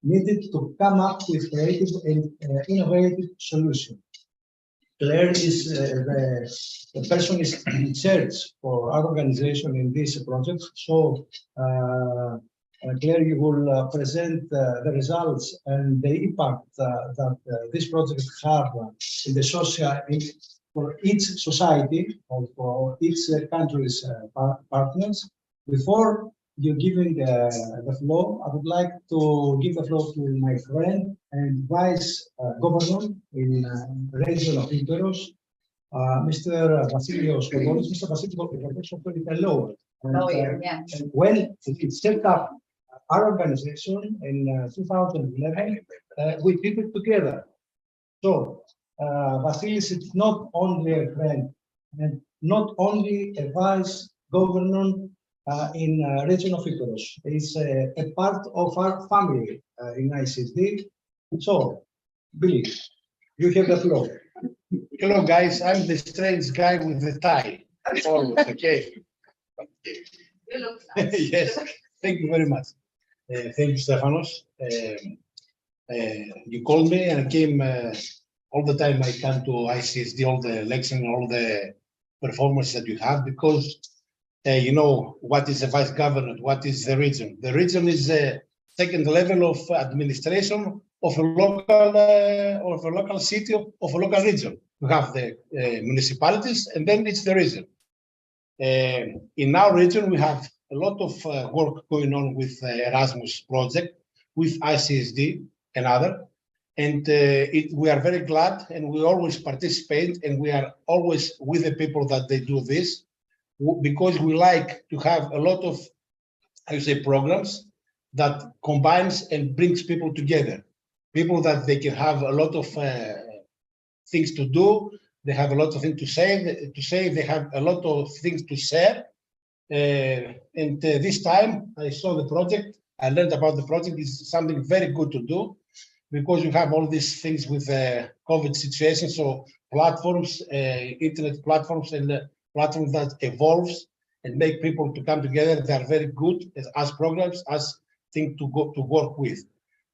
needed to come up with creative and innovative solutions. Claire is the person is in charge for our organization in this project. So, Claire, you will present the results and the impact that this project have in the social for each society or for each country's partners. Before you giving the floor, I would like to give the floor to my friend and Vice Governor in the region of Iperos, Mr. Vasilios Kogolis. Mr. Vasilios is a lawyer. And when we set up our organization in 2011, we did it together. So Vasilis is not only a friend and not only a vice governor in region of Iperos. He's a part of our family in ICSD. So, Billy, you have the floor. Hello, guys. I'm the strange guy with the tie. Always, okay. You look nice. Yes. Thank you very much. Thank you, Stefanos. You called me and I came all the time. I come to ICSD, all the lections, all the performances that you have, because you know what is a vice governor, what is the region. The region is the second level of administration of a local city, of a local region. You have the municipalities, and then it's the region. In our region, we have a lot of work going on with Erasmus project, with ICSD and other. And we are very glad, and we always participate, and we are always with the people that they do this, because we like to have a lot of, I would say, programs that combines and brings people together. People that they can have a lot of things to do. They have a lot of things to say. They have a lot of things to share. And this time I saw the project. I learned about the project. It's something very good to do, because you have all these things with the COVID situation. So platforms, internet platforms, and platforms that evolves and make people to come together. They are very good as programs, as things to work with.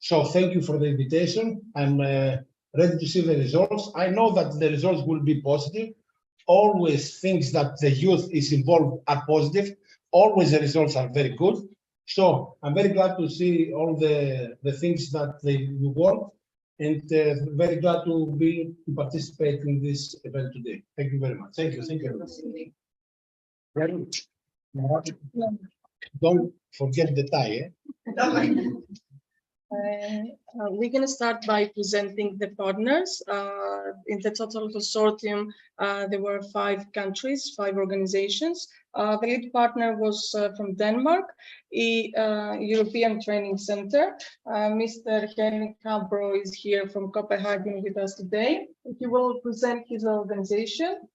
So thank you for the invitation. I'm ready to see the results. I know that the results will be positive. Always things that the youth is involved are positive. Always the results are very good. So I'm very glad to see all the things that they work, and very glad to participate in this event today. Thank you very much. Thank you. Thank you very much. Don't forget the tie. We're going to start by presenting the partners. In the total consortium, there were 5 countries, 5 organizations. The lead partner was from Denmark, European Training Center. Mr. Henrik Hambro is here from Copenhagen with us today. He will present his organization.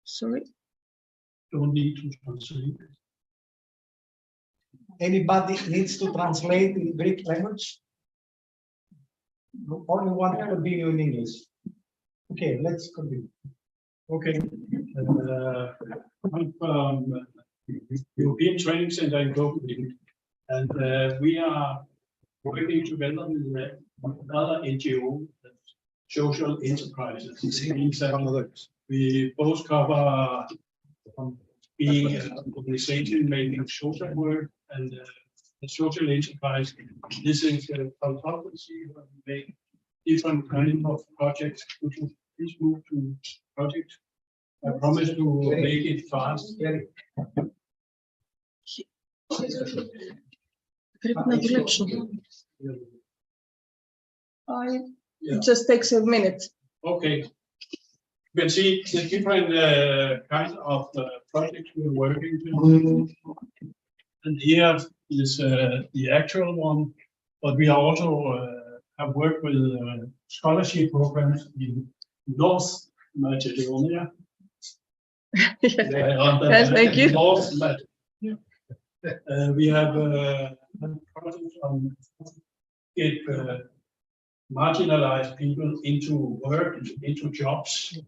Sorry. Don't need to translate. Anybody needs to translate in Greek language? Only one to continue in English. Okay, let's continue. Okay. I'm from European Training Center in Copenhagen, and we are working together with another NGO, social enterprises. It means that we both cover being an organization making social work and a social enterprise. This is a consultancy where we make different kinds of projects. Would you please move to project? I promise to make it fast. It just takes a minute. Okay. You can see the different kinds of projects we're working with. And here is the actual one, but we also have worked with scholarship programs in North Macedonia. Yes, thank you. North Macedonia. We have projects on get marginalized people into work, into jobs.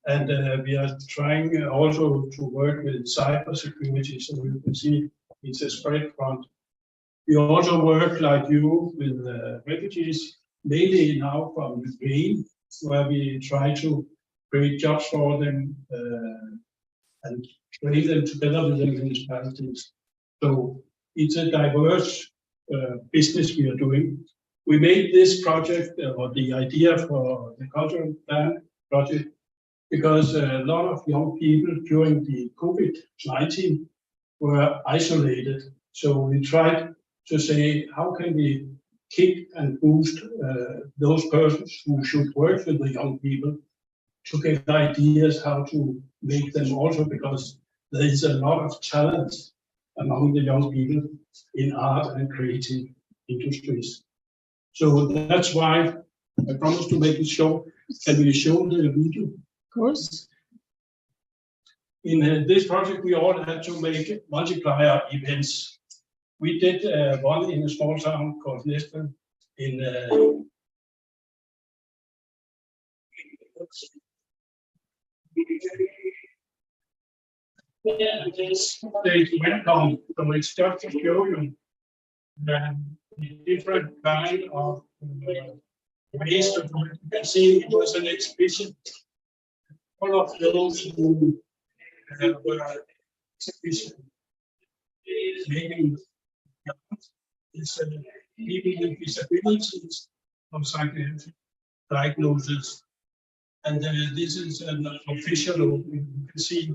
And we are trying also to work with cybersecurity. So you can see it's a spread from We also work like you with refugees, mainly now from Ukraine, where we try to create jobs for them and bring them together with the municipalities. So it's a diverse business we are doing. We made this project or the idea for the cultural plan project because a lot of young people during the COVID-19 were isolated. So we tried to say, how can we kick and boost those persons who should work with the young people to get ideas how to make them also, because there is a lot of talent among the young people in art and creative industries. So that's why I promised to make it short. Can we show the video? Of course. In this project, we all had to make multiplier events. We did one in a small town called Næstved in this stage welcome. So it's just to show you the different kind of ways to do it. You can see it was an exhibition. All of those who were exhibition making is people with disabilities or psychiatric diagnosis. And this is an official opening, you can see.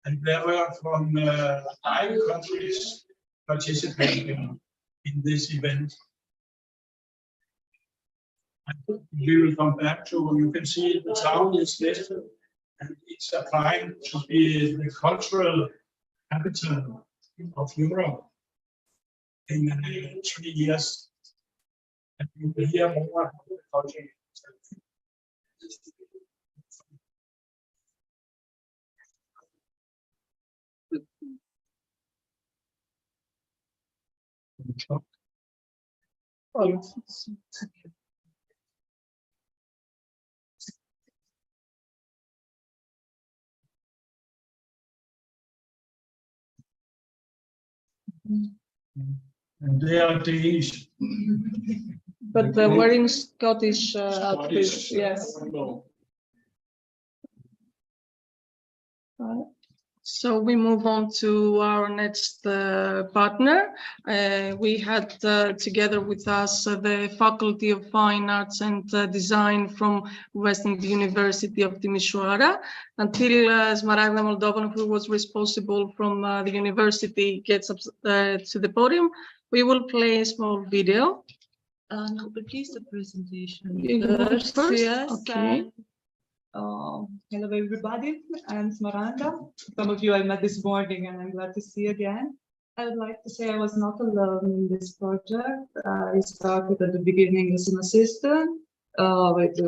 And there were from 5 countries participating in this event. And we will come back to, you can see the town is listed, and it's applying to be the cultural capital of Europe in 3 years. And you will hear more about the culture. And they are Danish. But we're wearing Scottish outfits, yes. So we move on to our next partner. We had together with us the Faculty of Fine Arts and Design from Western University of Timisoara, until Smaragda Moldovan, who was responsible from the university, gets up to the podium. We will play a small video. No, but please the presentation. You go first? Yes. Okay. Hello everybody, I'm Smaragda. Some of you I met this morning and I'm glad to see you again. I would like to say I was not alone in this project. I started at the beginning as an assistant with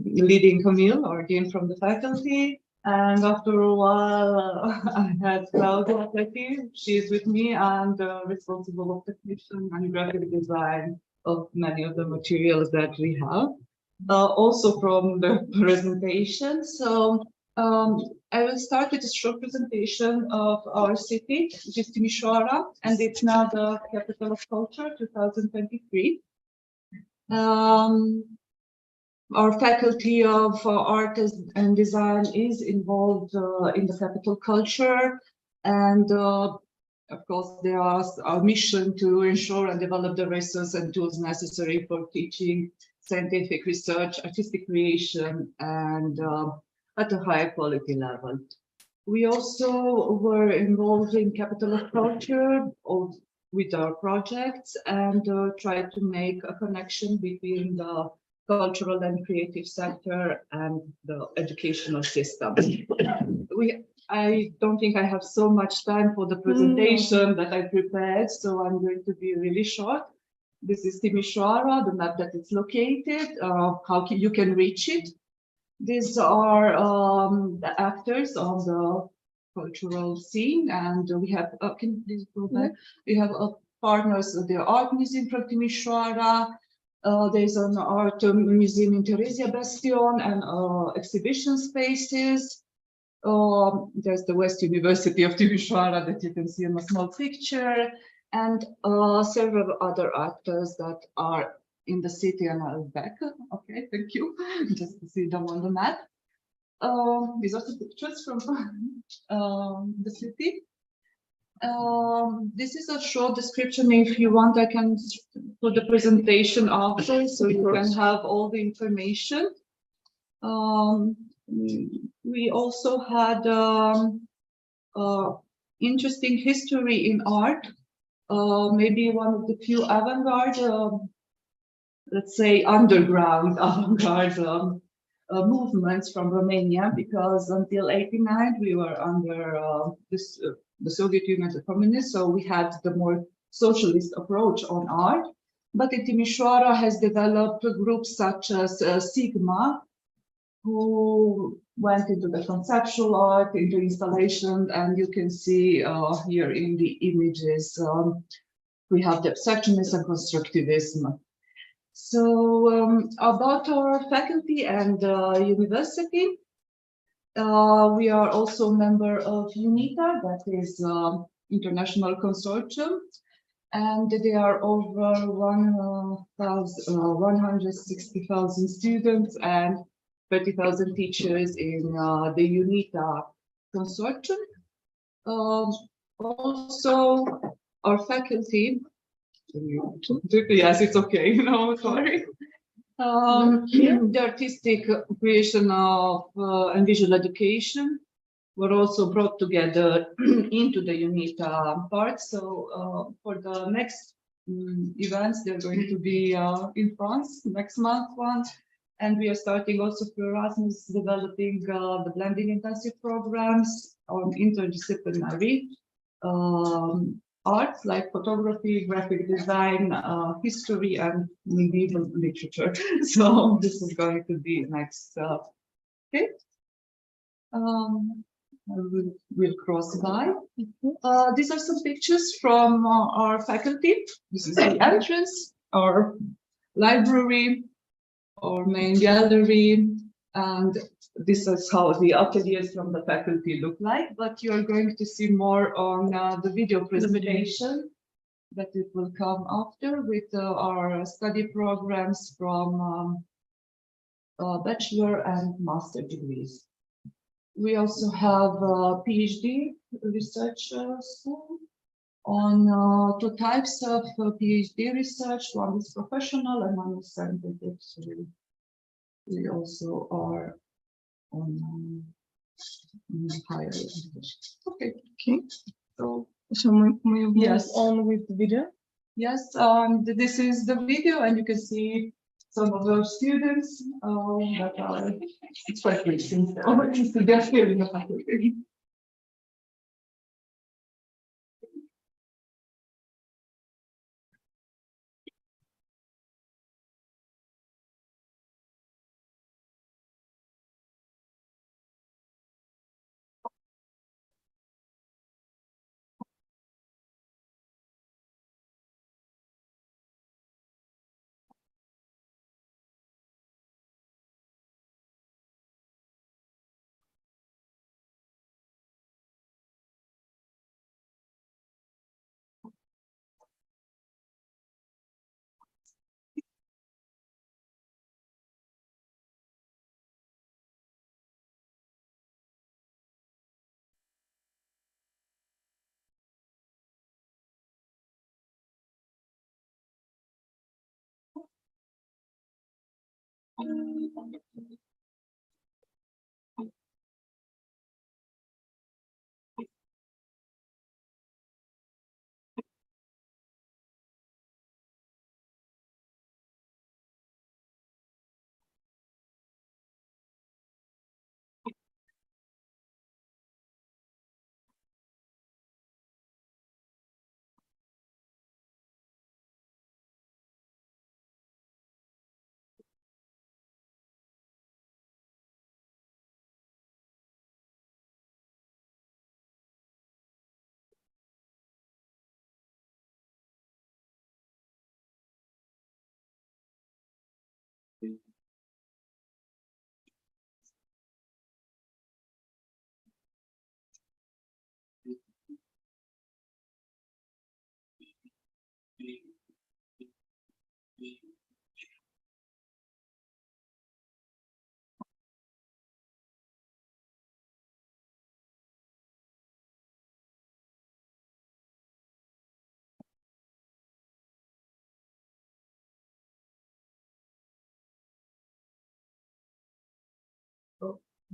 leading Camille, or Dean from the faculty. And after a while, I had Claudia Petty. She is with me and responsible of technician and graphic design of many of the materials that we have. Also from the presentation. So I will start with a short presentation of our city, which is Timisoara, and it's now the capital of culture 2023. Our faculty of art and design is involved in the capital culture, and of course, there are our mission to ensure and develop the resources and tools necessary for teaching, scientific research, artistic creation, and at a higher quality level. We also were involved in Capital of Culture with our projects and tried to make a connection between the cultural and creative sector and the educational system. I don't think I have so much time for the presentation that I prepared, so I'm going to be really short. This is Timisoara, the map that it's located, how you can reach it. These are the actors on the cultural scene, and we have, can you please go back? We have partners, the Art Museum from Timisoara. There's an art museum in Teresia Bastion and exhibition spaces. There's the West University of Timisoara that you can see in a small picture. and several other actors that are in the city and are back. Okay, thank you. Just to see them on the map. These are the pictures from the city. This is a short description. If you want, I can put the presentation after, so you can have all the information. We also had interesting history in art. Maybe one of the few avant-garde, let's say underground avant-garde movements from Romania, because until '89 we were under the Soviet Union, the communist, so we had the more socialist approach on art. But in Timișoara has developed groups such as Sigma, who went into the conceptual art, into installation, and you can see here in the images, we have the abstractionism and constructivism. So about our faculty and university, we are also a member of UNITA, that is international consortium, and there are over 160,000 students and 30,000 teachers in the UNITA consortium. Also, our faculty, yes, it's okay, no, sorry. The artistic creation of and visual education were also brought together into the UNITA part. So for the next events, they're going to be in France next month one. And we are starting also through Erasmus, developing the blending intensive programs on interdisciplinary arts like photography, graphic design, history, and medieval literature. So this is going to be next. Okay. We'll cross by. These are some pictures from our faculty. This is the entrance, our library, our main gallery, and this is how the ateliers from the faculty look like. But you are going to see more on the video presentation that it will come after with our study programs from bachelor and master degrees. We also have PhD researchers on two types of PhD research. One is professional and one is scientific. So we also are on higher education. Okay. Okay. So we move Yes. on with the video. Yes, this is the video, and you can see some of our students that are, it's quite recent. They're here in the faculty.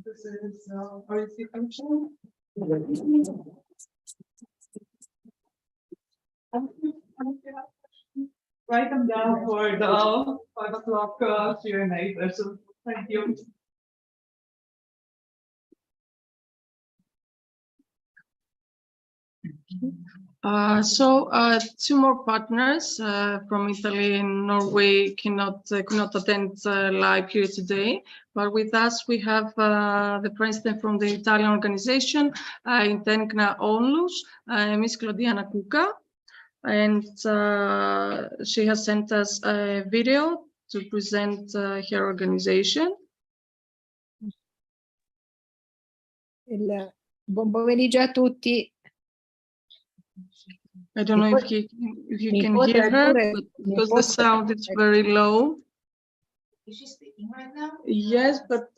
This is REC function. Write them down for the 5 o'clock Q&A session. Thank you. Two more partners from Italy and Norway could not attend live here today. But with us, we have the president from the Italian organization, Intecna Onlus, Ms. Claudiana Cuca. And she has sent us a video to present her organization. Buon pomeriggio a tutti. I don't know if you can hear her, but because the sound is very low. Is she speaking right now? Yes, but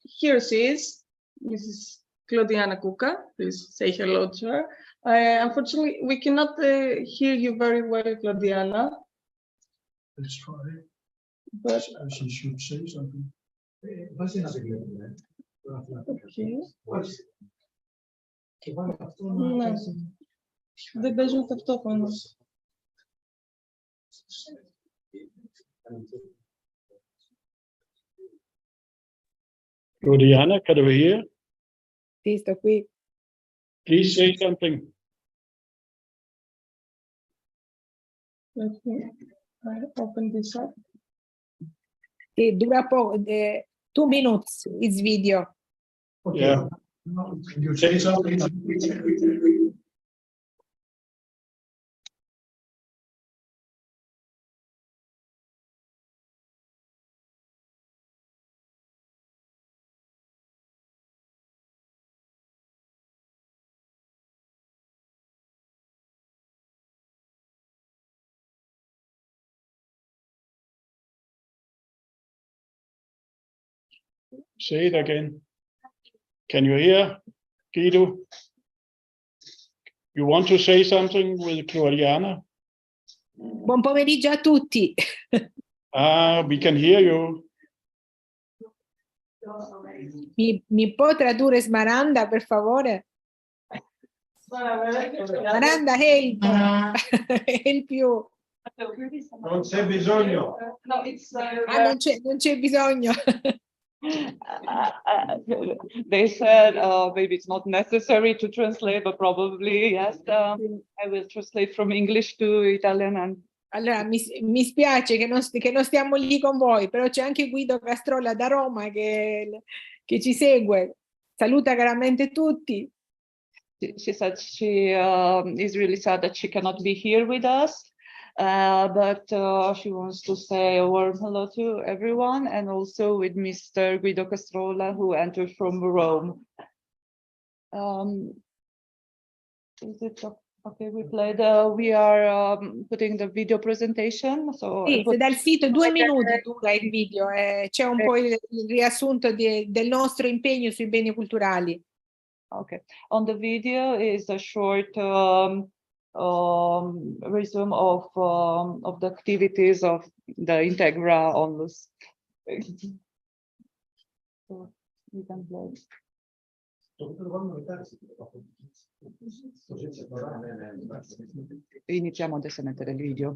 here she is, Mrs. Claudiana Cuca. Please say hello to her. Unfortunately, we cannot hear you very well, Claudiana. Let's try. But She should say something. okay. No. Δεν παίζουν ταυτόχρονα. Claudiana, can you hear? Sì, sto qui. Please say something. Let me open this up. Sì, dura poco, 2 minutes, it's video. Okay. Yeah. Can you say something? Say it again. Can you hear, Guido? You want to say something with Claudiana? Buon pomeriggio a tutti. We can hear you. Mi può tradurre Smaranda, per favore? Smaranda, help! Help you. Non c'è bisogno. No, it's. Non c'è bisogno. They said maybe it's not necessary to translate, but probably yes. I will translate from English to Italian and. Allora, mi spiace che non stiamo lì con voi, però c'è anche Guido Castrolla da Roma che ci segue. Saluta caramente tutti. She said she is really sad that she cannot be here with us, but she wants to say a warm hello to everyone, and also with Mr. Guido Castrola, who entered from Rome. Is it okay? We are putting the video presentation. So Sì, se dal sito 2 minuti dura il video, c'è un po' il riassunto del nostro impegno sui beni culturali. Okay, on the video is a short resume of the activities of the Integra Onlus. So you can play. Iniziamo adesso a mettere il video.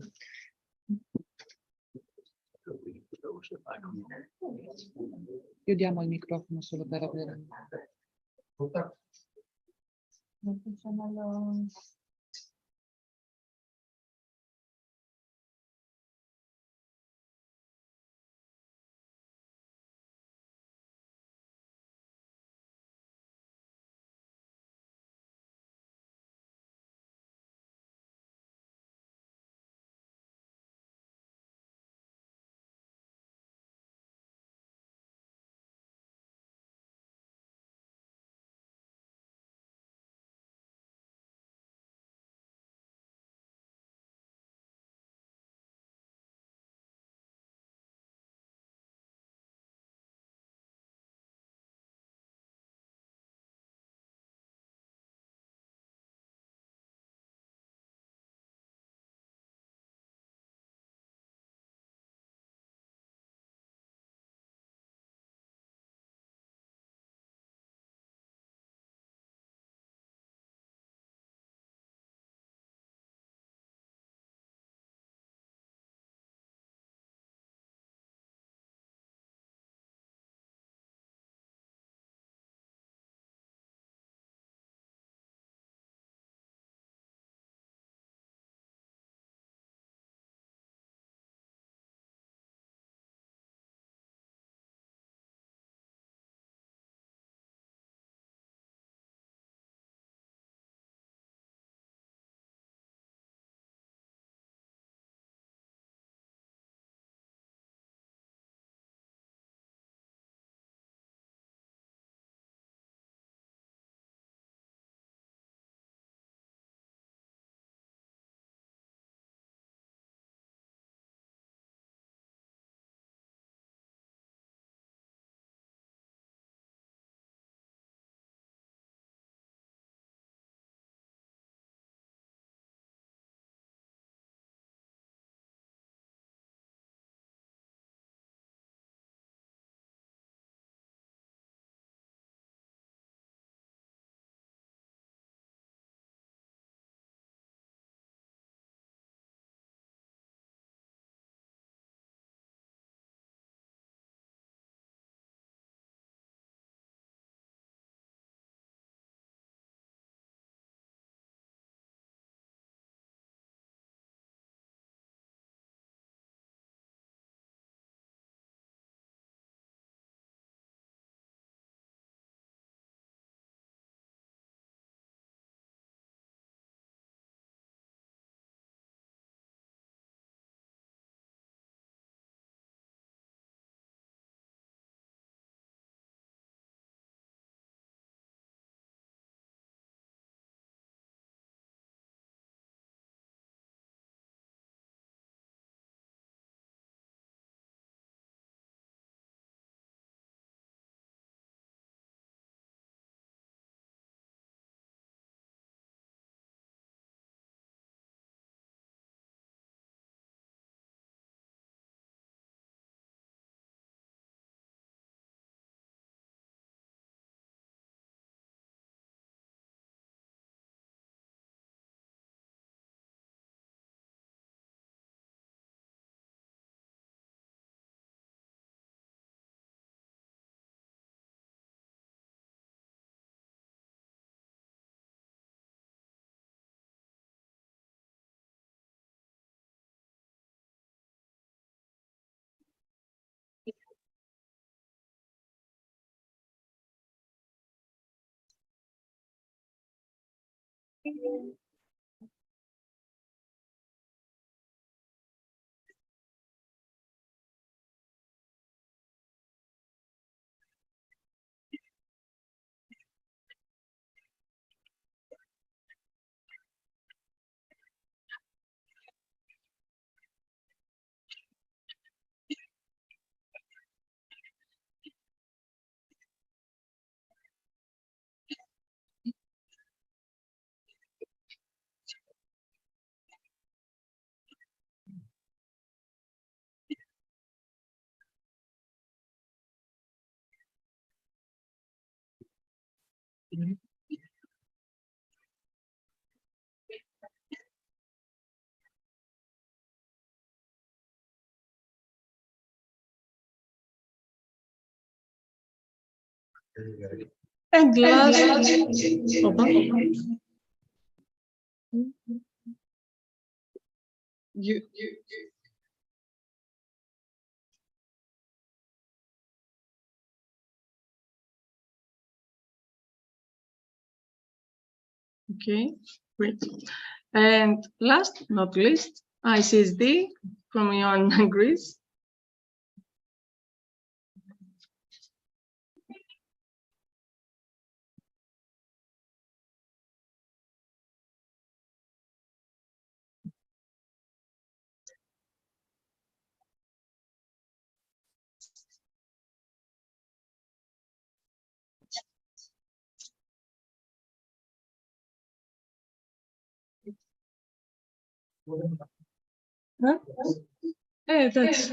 Chiudiamo il microfono solo per avere. Non funziona And last, hold on. You. Okay, great. And last but not least, ICSD from Ion Greece. Huh? Hey, that's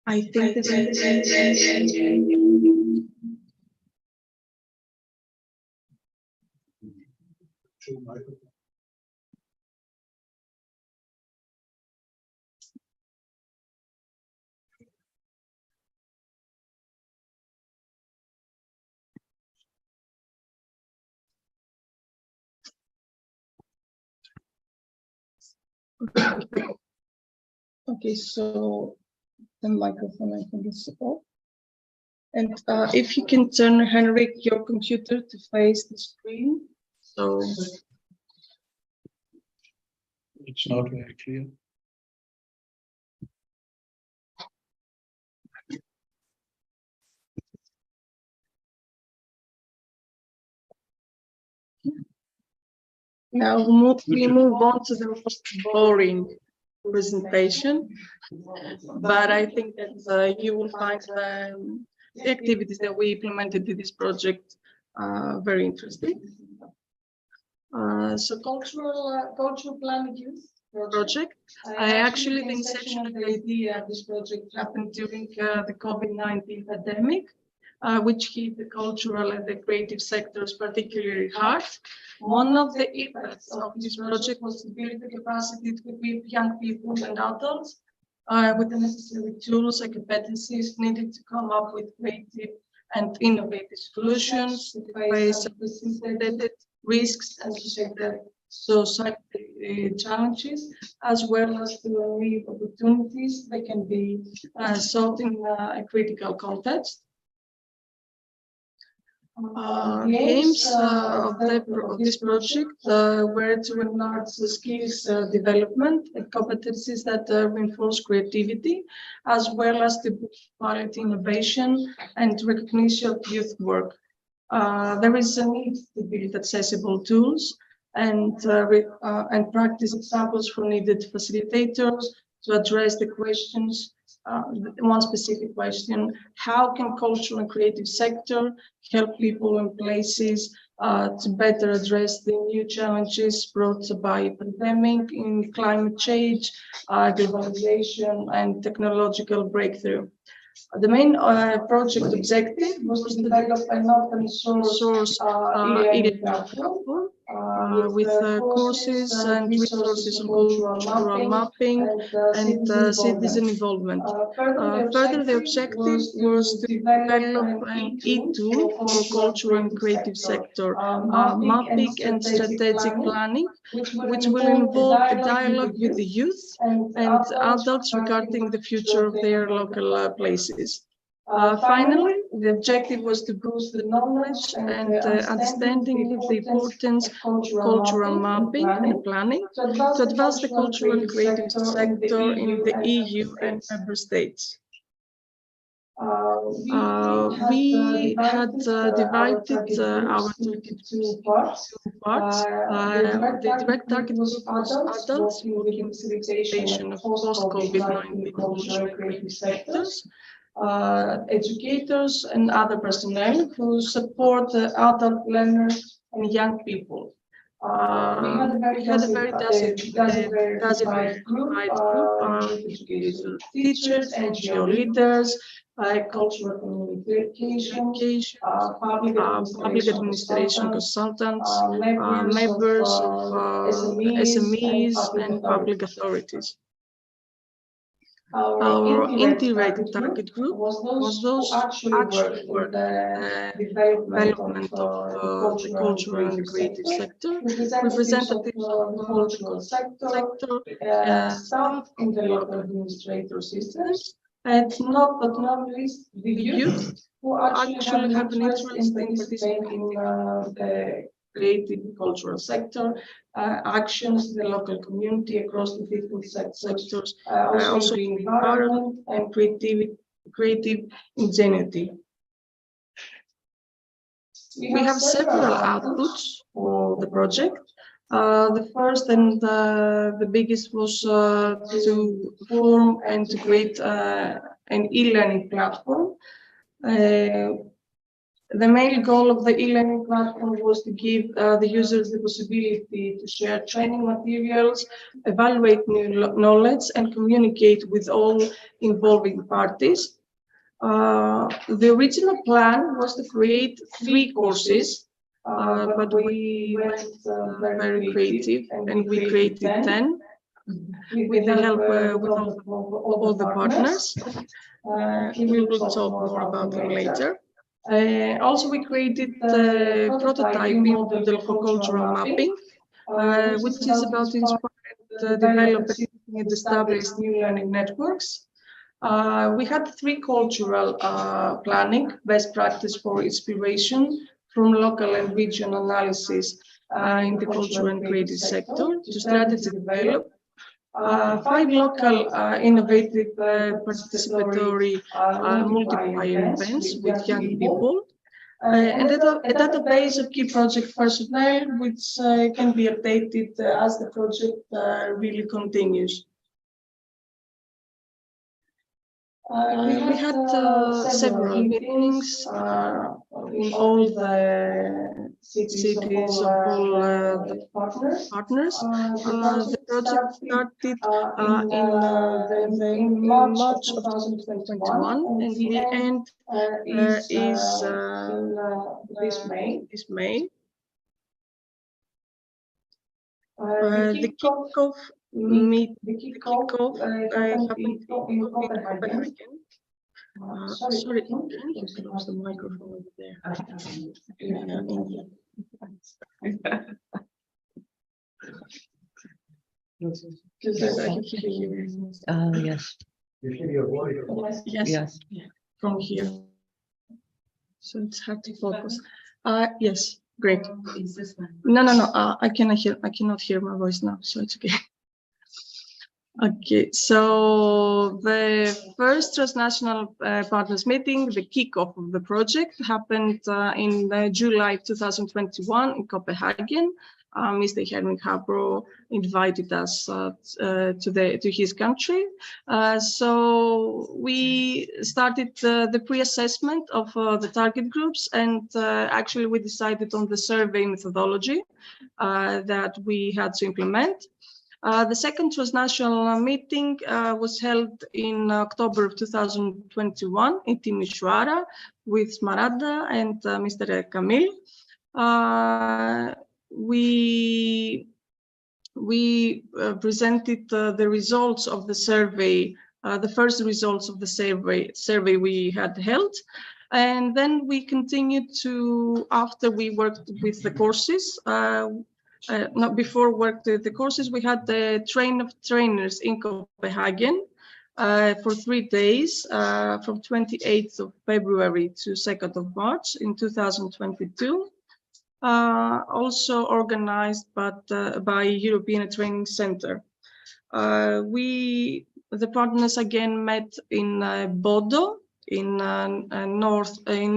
I think this okay, so the microphone I think is off. And if you can turn, Henrik, your computer to face the screen. So It's not very clear. Now we move on to the most boring presentation, but I think that you will find the activities that we implemented in this project very interesting. So cultural planning youth project. Actually, the inception of the idea of this project happened during the COVID-19 pandemic, which hit the cultural and the creative sectors particularly hard. One of the impacts of this project was to build the capacity to equip young people and adults with the necessary tools and competencies needed to come up with creative and innovative solutions to face unprecedented risks and society challenges, as well as to unleash opportunities that can be solved in a critical context. Aims of this project were to enlarge the skills development and competencies that reinforce creativity, as well as to boost quality innovation and recognition of youth work. There is a need to build accessible tools and practice examples for needed facilitators to address the questions. One specific question: how can cultural and creative sector help people and places to better address the new challenges brought by pandemic, in climate change, globalization, and technological breakthrough? The main project objective was to develop an open source e-learning platform with courses and resources on cultural mapping and citizen involvement. Further, the objective was to develop an e-tool for cultural and creative sector mapping and strategic planning, which will involve a dialogue with the youth and adults regarding the future of their local places. Finally, the objective was to boost the knowledge and understanding of the importance of cultural mapping and planning to advance the cultural and creative sector in the EU and member states. We had divided our two parts. The direct target was adults working in facilitation of post-COVID-19 cultural and creative sectors, educators and other personnel who support the adult learners and young people. We had a very diversified group of teachers, NGO leaders, cultural communication, public administration consultants, members of SMEs and public authorities. Our integrated target group was those who actually work development of the cultural and creative sector, representatives of the cultural sector, staff in the local administrator systems, and not least the youth who actually have an interest in participating in the creative cultural sector, actions in the local community across the different sectors, also in the environment and creative ingenuity. We have several outputs for the project. The first and the biggest was to form and to create an e-learning platform. The main goal of the e-learning platform was to give the users the possibility to share training materials, evaluate new knowledge, and communicate with all involving parties. The original plan was to create 3 courses, but we went very creative and we created 10 with the help of all the partners. We will talk more about them later. Also, we created the prototyping model for cultural mapping, which is about to inspire and develop and establish new learning networks. We had 3 cultural planning, best practice for inspiration from local and regional analysis in the cultural and creative sector to strategy develop. 5 local innovative participatory multiplier events with young people, a database of key project personnel, which can be updated as the project really continues. We had several meetings in all the cities of all the partners. The project started in March of 2021, and the end is this May. The kickoff happened in Copenhagen. Sorry, can you close the microphone over there? Because I can hear you. Yes, You hear your voice. Yes, from here. So it's hard to focus. Yes, great. No. I cannot hear my voice now, so it's okay. Okay, so the first transnational partners meeting, the kickoff of the project, happened in July 2021 in Copenhagen. Mr. Henrik Habro invited us to his country. So we started the pre-assessment of the target groups, and actually we decided on the survey methodology that we had to implement. The second transnational meeting was held in October of 2021 in Timisoara with Smaragda and Mr. Kamil. We presented the results of the survey, the first results of the survey we had held. And then we continued to, after we worked with the courses, not before worked with the courses, we had the train of trainers in Copenhagen for 3 days, from 28th of February to 2nd of March in 2022. Also organized by European Training Center. The partners again met in Bodo in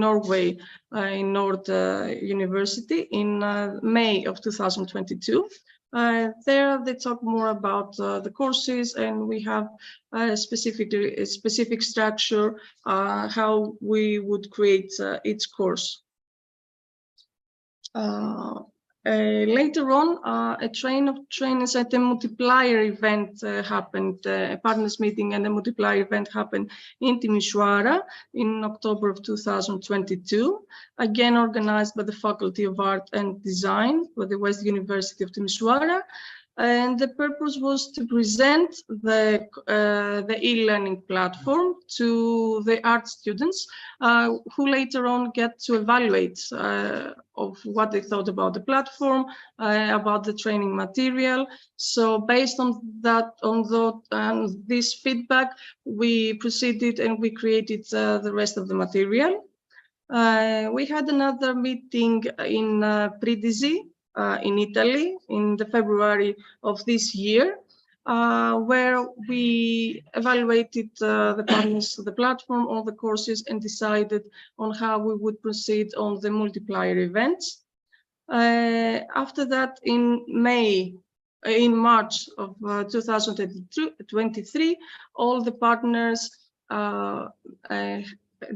Norway, in Nord University in May of 2022. There they talk more about the courses, and we have a specific structure how we would create each course. Later on, a train of trainers at a multiplier event happened, a partners meeting and a multiplier event happened in Timisoara in October of 2022, again organized by the Faculty of Art and Design with the West University of Timisoara. And the purpose was to present the e-learning platform to the art students who later on get to evaluate of what they thought about the platform, about the training material. So based on that, this feedback, we proceeded and we created the rest of the material. We had another meeting in Brindisi, in Italy in the February of this year, where we evaluated the partners of the platform, all the courses, and decided on how we would proceed on the multiplier events. After that, in March of 2023, all the partners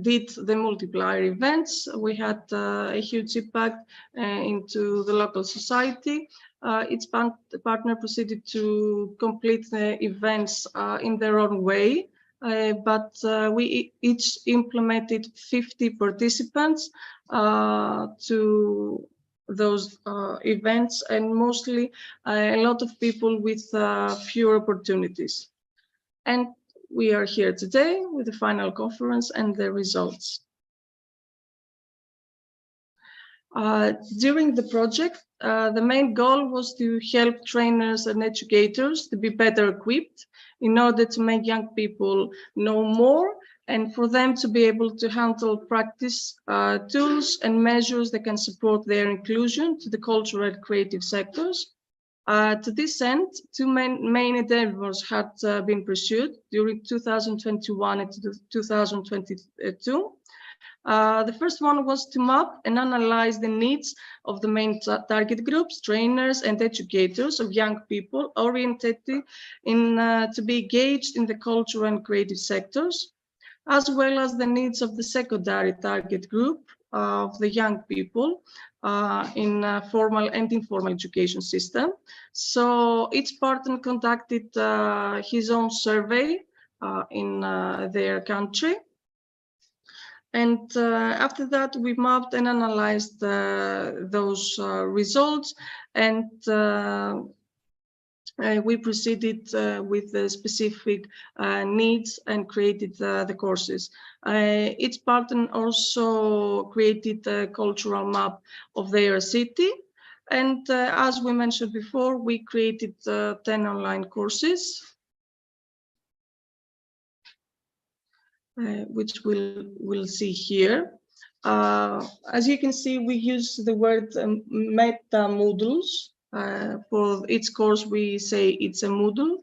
did the multiplier events. We had a huge impact into the local society. Each partner proceeded to complete the events in their own way, but we each implemented 50 participants to those events, and mostly a lot of people with fewer opportunities. And we are here today with the final conference and the results. During the project, the main goal was to help trainers and educators to be better equipped in order to make young people know more and for them to be able to handle practice tools and measures that can support their inclusion to the cultural and creative sectors. To this end, two main endeavors had been pursued during 2021 and 2022. The first one was to map and analyze the needs of the main target groups, trainers and educators of young people oriented to be engaged in the cultural and creative sectors, as well as the needs of the secondary target group of the young people in formal and informal education system. So each partner conducted his own survey in their country. And after that, we mapped and analyzed those results, and we proceeded with the specific needs and created the courses. Each partner also created a cultural map of their city. And as we mentioned before, we created 10 online courses, which we'll see here. As you can see, we use the word meta modules. For each course, we say it's a Moodle.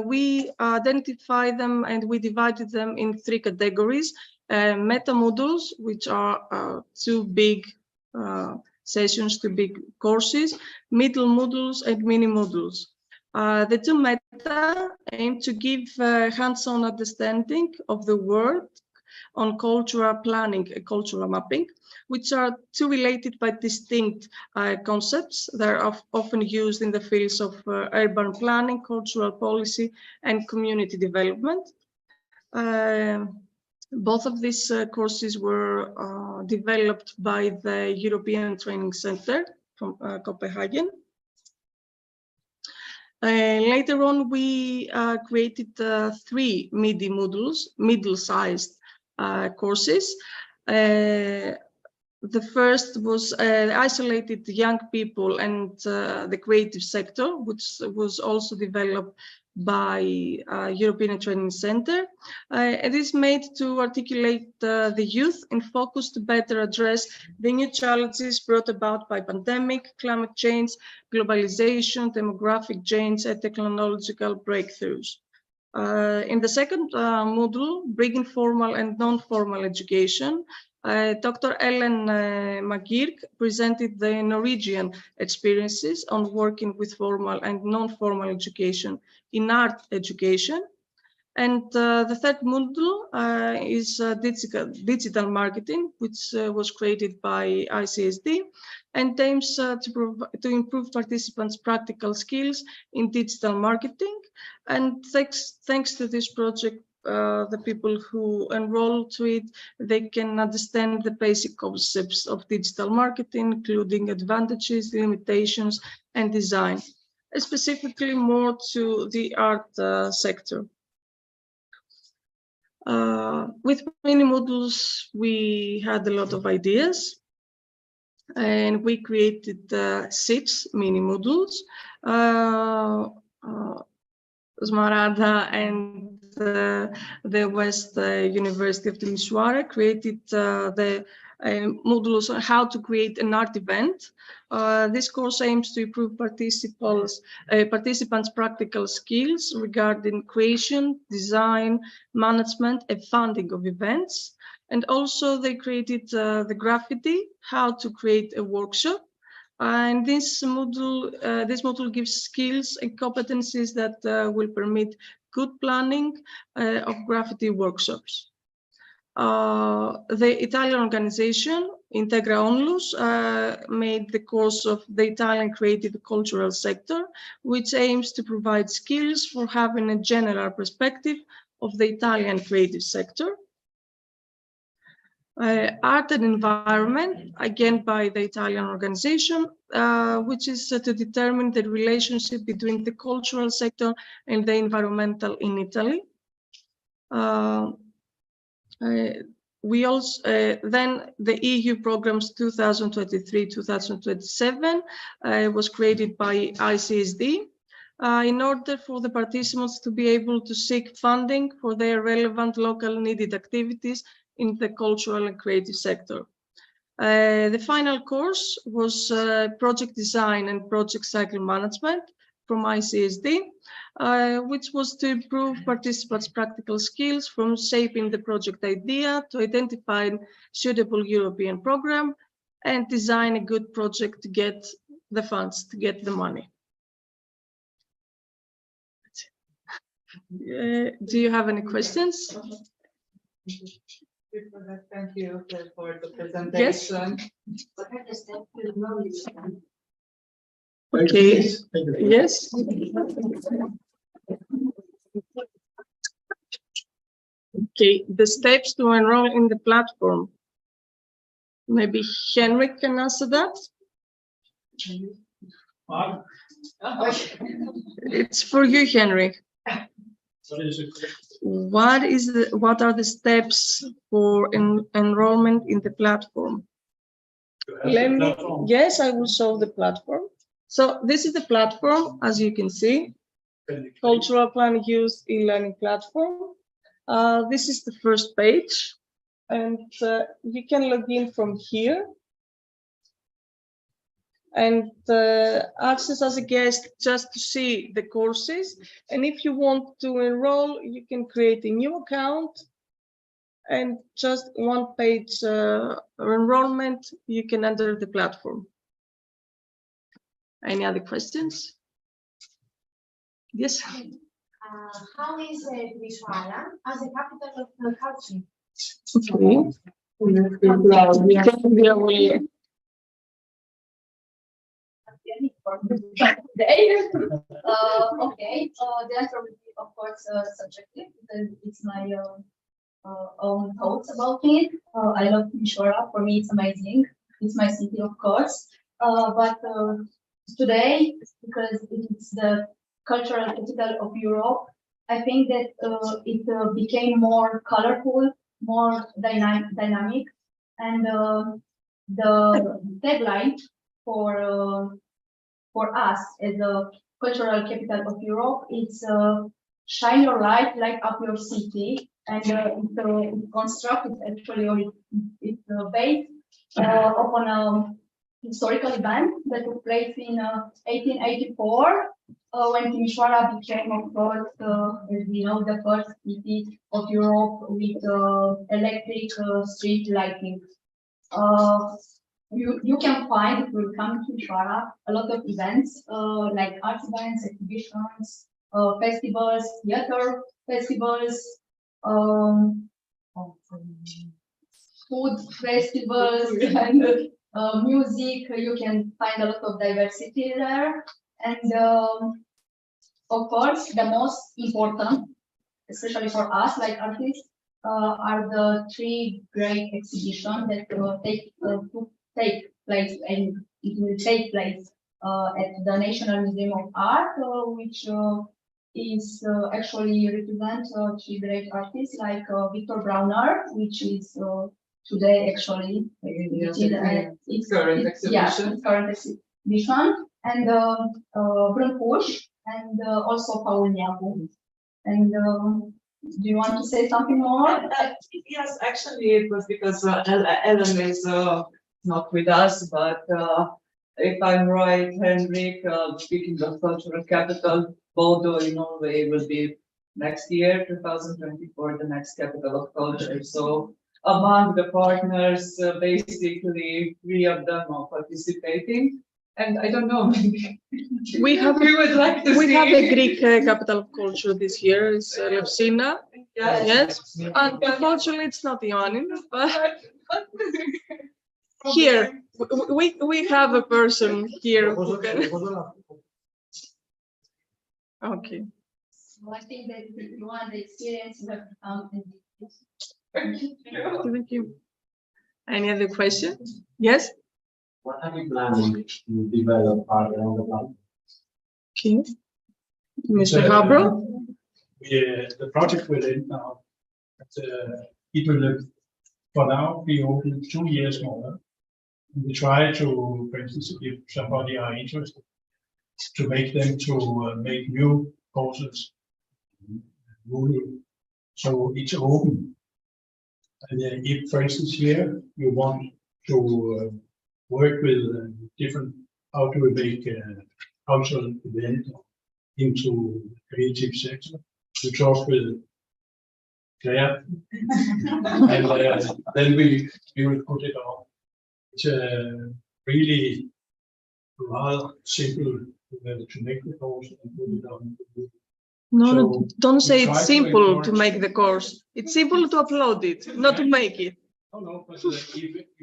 We identify them and we divided them in 3 categories. Meta modules, which are 2 big sessions, 2 big courses, middle modules and mini modules. The 2 meta aim to give hands-on understanding of the world on cultural planning and cultural mapping, which are 2 related but distinct concepts that are often used in the fields of urban planning, cultural policy, and community development. Both of these courses were developed by the European Training Center from Copenhagen. Later on, we created 3 MIDI modules, middle-sized courses. The first was isolated young people and the creative sector, which was also developed by European Training Center. It is made to articulate the youth in focus to better address the new challenges brought about by pandemic, climate change, globalization, demographic change, and technological breakthroughs. In the second module, bringing formal and non-formal education, Dr. Ellen McGeer presented the Norwegian experiences on working with formal and non-formal education in art education. And the third module is digital marketing, which was created by ICSD and aims to improve participants' practical skills in digital marketing. And thanks to this project, the people who enroll to it, they can understand the basic concepts of digital marketing, including advantages, limitations, and design, specifically more to the art sector. With mini modules, we had a lot of ideas, and we created 6 mini modules. Smarada and the West University of Timisoara created the modules on how to create an art event. This course aims to improve participants' practical skills regarding creation, design, management, and funding of events. And also they created the graffiti, how to create a workshop. And this module gives skills and competencies that will permit good planning of graffiti workshops. The Italian organization, Integra Onlus, made the course of the Italian creative cultural sector, which aims to provide skills for having a general perspective of the Italian creative sector. Art and environment, again by the Italian organization, which is to determine the relationship between the cultural sector and the environmental in Italy. We also then the EU programs 2023-2027 was created by ICSD in order for the participants to be able to seek funding for their relevant local needed activities in the cultural and creative sector. The final course was project design and project cycle management from ICSD. which was to improve participants' practical skills from shaping the project idea to identifying suitable European program and design a good project to get the funds, to get the money. Do you have any questions? Thank you for the presentation. What are the steps to enroll in the Okay, Thank you. yes. Okay, the steps to enroll in the platform. Maybe Henrik can answer that. Mark, It's for you, Henrik. what is it? What are the steps for enrollment in the platform? You have Let the me, platform. yes, I will show the platform. So this is the platform, as you can see, Can you- Cultural Plan Use e-learning platform. This is the first page, and you can log in from here and access as a guest just to see the courses. And if you want to enroll, you can create a new account and just one page enrollment, you can enter the platform. Any other questions? Yes. How is Timisoara as a capital of the country? Okay. Okay, the answer will be of course subjective because it's my own thoughts about it. I love Timisoara. For me, it's amazing. It's my city, of course. But today, because it's the cultural capital of Europe, I think that it became more colorful, more dynamic, and the tagline for us as the cultural capital of Europe, it's shine your light, light up your city, and it's constructed actually, or it's based upon a historical event that took place in 1884 when Timisoara became, of course, as we know, the first city of Europe with electric street lighting. You can find, if you come to Timisoara, a lot of events like art events, exhibitions, festivals, theater festivals, food festivals, and music. You can find a lot of diversity there. And of course, the most important, especially for us like artists, are the three great exhibitions that take place, and it will take place at the National Museum of Art, which is actually represent three great artists like Victor Brauner, which is today actually it's current current exhibition, and Brân Puș, and also Paul Neagu. And do you want to say something more? Yes, actually, it was because Ellen is not with us, but if I'm right, Henrik, speaking of cultural capital, Bodo in Norway will be next year, 2024, the next capital of culture. So among the partners, basically 3 of them are participating. And I don't know, maybe We would like to see. have a Greek capital of culture this year. It's Elefsina. Yes, and unfortunately, it's not Ioannina, but here we have a person here who can. Okay. So I think that if you want the experience, you have to come and do this. Thank you. Any other question? Yes. What are you planning to develop further on the platform? Okay. Mr. Habro. The project will end now. It will, for now, be open 2 years more. We try to, for instance, if somebody are interested, to make them to make new courses. So it's open. And if, for instance, here you want to work with different, how to make a cultural event, into creative sector to talk with Claire. And then we will put it on. It's really rather simple to make the course and put it on. No, So no, don't say we it's try to simple to encourage- make the course. It's simple to upload it, not to make it. Oh, no, but if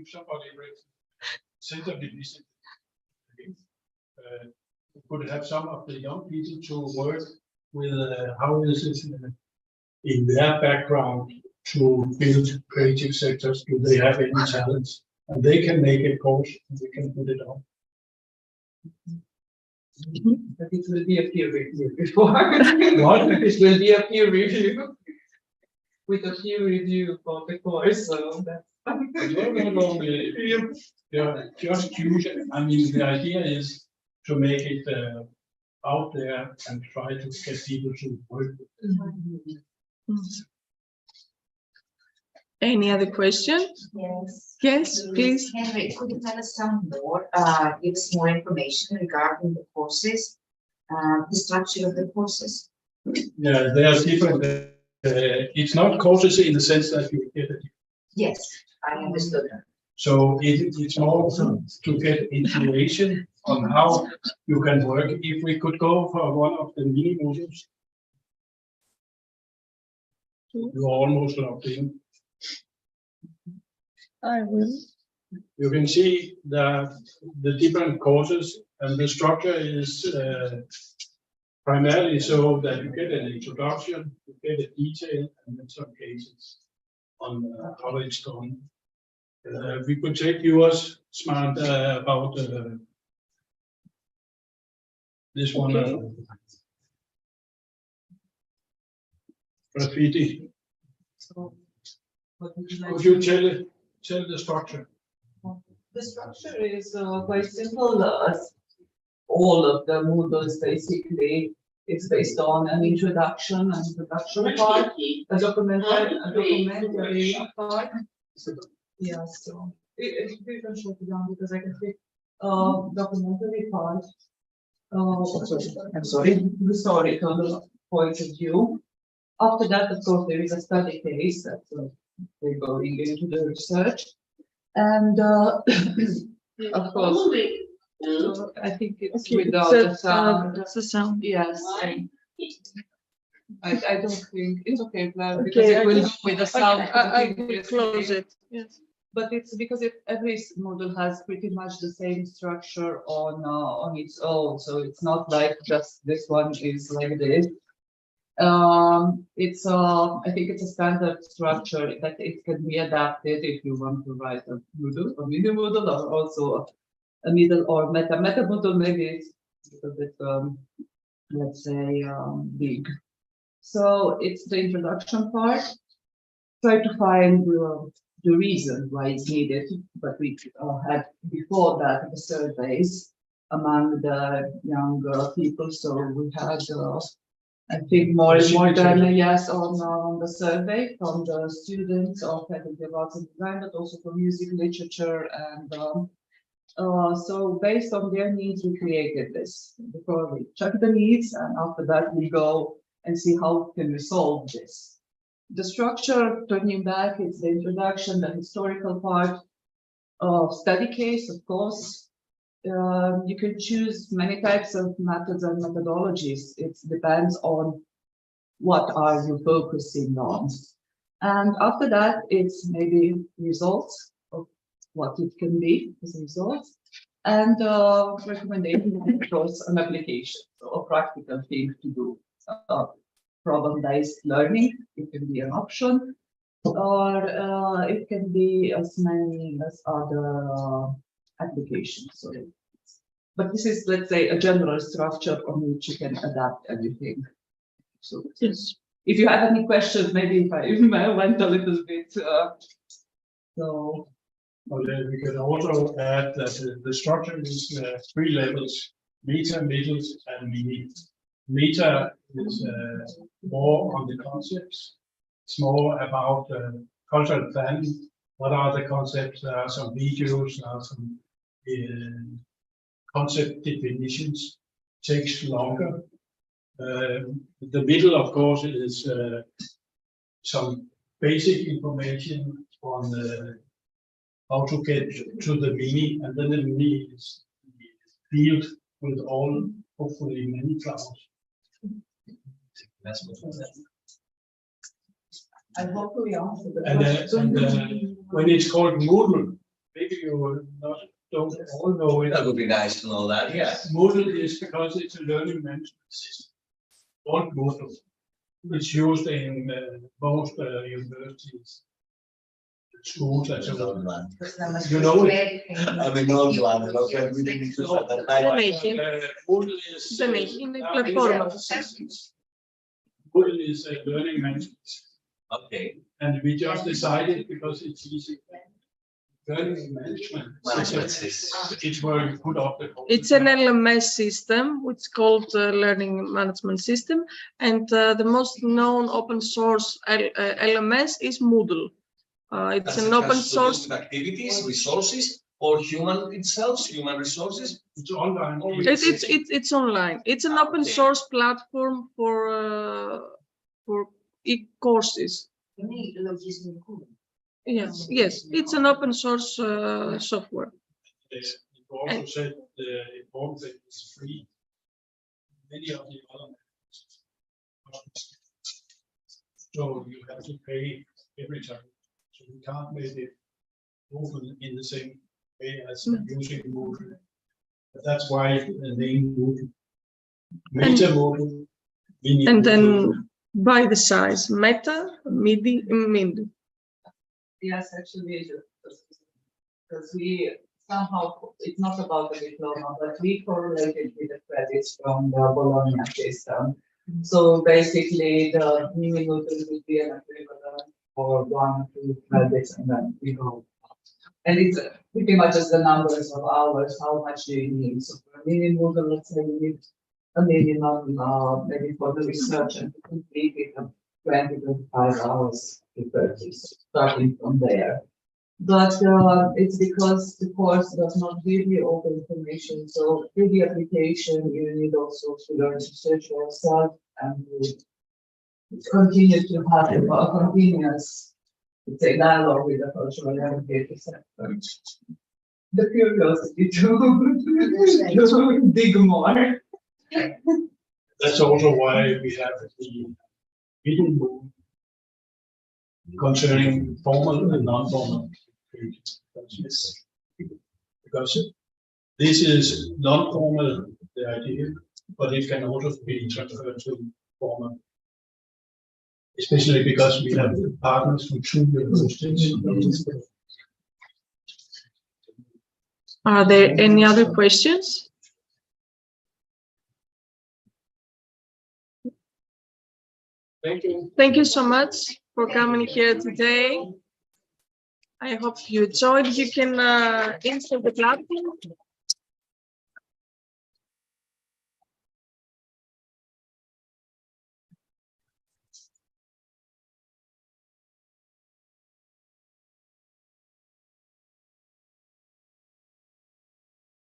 somebody sends a visit, we could have some of the young people to work with how is it in their background to build creative sectors. Do they have any talents? And they can make a course and we can put it on. But it will be a peer review before. What? It will be a peer review. With a peer review for the course, so that's. No, yeah, just use it. I mean, the idea is to make it out there and try to get people to work with it. Any other questions? Yes. Yes, please. Henry, could you tell us some more, give us more information regarding the courses, the structure of the courses? Yeah, they are different. It's not courses in the sense that you get it. Yes, I understood that. So it's more to get information on how you can work. If we could go for one of the mini modules. You are almost logged in. I will. You can see the different courses, and the structure is primarily so that you get an introduction, you get a detail, and then some cases on how it's done. We could take yours, Smart, about this one. Okay. Graffiti. So, what would you like Could to- you tell the structure? The structure is quite simple. All of the Moodles basically, it's based on an introduction part, a documentary part. Yeah, so you can shut it down because I can see documentary part. I'm sorry. Historical point of view. After that, of course, there is a study case that we're going into the research. And of course, I think it's Okay, without so, the sound. that's the sound. Yes. I don't think it's okay, Claire, because Okay, it will I- go with the sound. I will close it. Yes. But it's because every model has pretty much the same structure on its own, so it's not like just this one is like this. It's I think it's a standard structure that it can be adapted if you want to write a mini model, or also a middle or meta model. Maybe it's a bit let's say big. So it's the introduction part. Try to find the reason why it's needed, but we had before that the surveys among the young people. So we had, I think, more and more than yes on the survey from the students of Faculty of Arts and Design, but also for music, literature, and so based on their needs, we created this. Before we check the needs, and after that we go and see how can we solve this. The structure, turning back, it's the introduction, the historical part of study case, of course. You can choose many types of methods and methodologies. It depends on what are you focusing on. And after that, it's maybe results of what it can be as a result, and recommendation, of course, an application, so a practical thing to do. Problem-based learning, it can be an option, or it can be as many as other applications. So, but this is, let's say, a general structure on which you can adapt everything. So, Yes. if you have any questions, maybe if I went a little bit. So. Well, we can also add that the structure is 3 levels: meta, middle, and mini. Meta is more on the concepts. It's more about cultural planning. What are the concepts? There are some videos, there are some concept definitions. Takes longer. The middle, of course, is some basic information on how to get to the mini, and then the mini is the field with all, hopefully, many clouds. I hope we answer the And question. when it's called Moodle, maybe you don't all know it. That would be nice to know that, yeah. Moodle is because it's a learning management system. Called Moodle. It's used in most universities, schools, and so on. You know it. I'm an old one, and okay, we didn't use that at that time. Moodle is. The making the platform. Moodle is a learning management system. Okay. And we just decided because it's easy. Learning management system. It's where you put up the. It's an LMS system, which is called Learning Management System, and the most known open source LMS is Moodle. It's an open source. Activities, resources, or human itself, human resources. It's online. It's online. It's an open source platform for e-courses. Yes, it's an open source software. You also said the important thing is free. Many of the other. So you have to pay every time. So you can't make it open in the same way as using Moodle. But that's why the name Moodle. Meta Moodle. And then by the size, Meta, MIDI, and MIND. Yes, actually, because we somehow, it's not about the diploma, but we correlated with the credits from the Bologna system. So basically, the mini Moodle will be an equivalent for 1 to 2 credits, and then we go. And it's pretty much just the numbers of hours, how much do you need. So for mini Moodle, let's say you need a minimum, maybe for the research and to complete it, 20 to 25 hours to purchase, starting from there. But it's because the course does not give you all the information. So through the application, you need also to learn to search yourself and to continue to have a continuous, let's say, dialogue with the cultural navigator sector. The curiosity to dig more. That's also why we have the hidden book concerning formal and non-formal. Because this is non-formal, the idea, but it can also be transferred to formal. Especially because we have partners from 2 universities. Are there any other questions? Thank you. Thank you so much for coming here today. I hope you enjoyed. You can install the platform